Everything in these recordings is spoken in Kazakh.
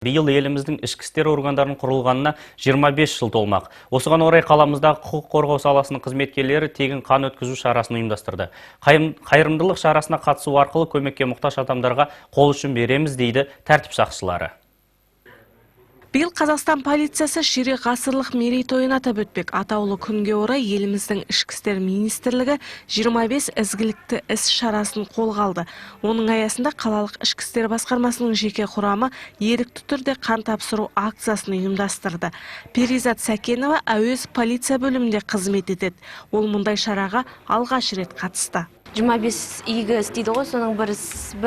Биыл еліміздің ішкі істер органдарының құрылғанына 25 жыл толмақ. Осыған орай қаламыздағы құқық қорғау саласының қызметкерлері тегін қан өткізу шарасын ұйымдастырды. Қайырымдылық шарасына қатысу арқылы көмекке мұқтаж адамдарға қол ұшын береміз, дейді тәртіп сақшылары. Биыл Қазақстан полициясы ширек ғасырлық мерейтойын атап өтпек. Атаулы күнге орай еліміздің ішкі істер министрлігі 25 ізгілікті іс шарасын қолға алды. Оның аясында қалалық ішкі істер басқармасының жеке құрамы ерікті түрде қан тапсыру акциясын ұйымдастырды. Перизат Сәкенова әуезов полиция бөлімінде қызмет етеді. Ол мұндай шараға алғаш рет қатысты. 25 игі іс дейді ғой, соның бір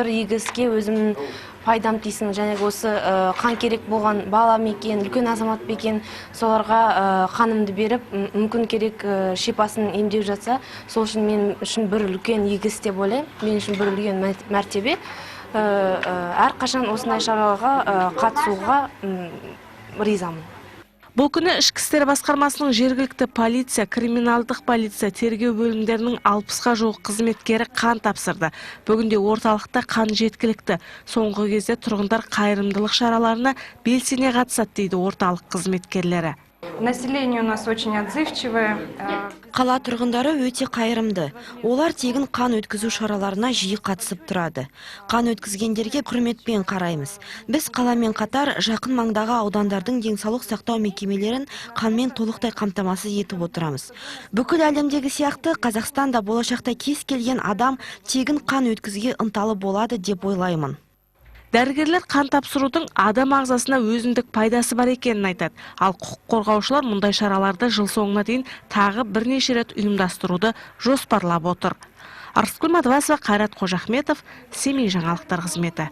игі іске өзімнің пайдам тисін, және осы қан керек болған бала мекен, үлкен азамат бекен, соларға қанымды беріп, мүмкін керек шипасын емдеу жатса, сол үшін мен үшін бір үлкен игі іс деп ойлаймын, мен үшін бір үлкен мәртебе. Әрқашан осындай шараға қатысуға ризамын. Бұл күні ішкі істер басқармасының жергілікті полиция, криминалдық полиция, тергеу бөлімдерінің 60-ға жуық қызметкері қан тапсырды. Бүгінде орталықта қан жеткілікті. Соңғы кезде тұрғындар қайырымдылық шараларына белсене қатысады, дейді орталық қызметкерлері. Население у нас очень отзывчивое. Қала тұрғындары өте қайырымды. Олар тегін қан өткізу шараларына жиі қатысып тұрады. Қан өткізгендерге құрметпен қараймыз. Біз қаламен қатар жақын маңдағы аудандардың денсаулық сақтау мекемелерін қанмен толықтай қамтамасыз етіп отырамыз. Бүкіл әлемдегі сияқты Қазақстанда болашақта кез келген адам тегін қан өткізуге ынталы болады деп ойлаймын. Дәрігерлер қан тапсырудың адам ағзасына өзіндік пайдасы бар екенін айтады. Ал құқық қорғаушылар мұндай шараларды жыл соңына дейін тағы бірнеше рет ұйымдастыруды жоспарлап отыр. Арыскүл Матвасова, Қайрат Қожахметов, Семей жаңалықтар қызметі.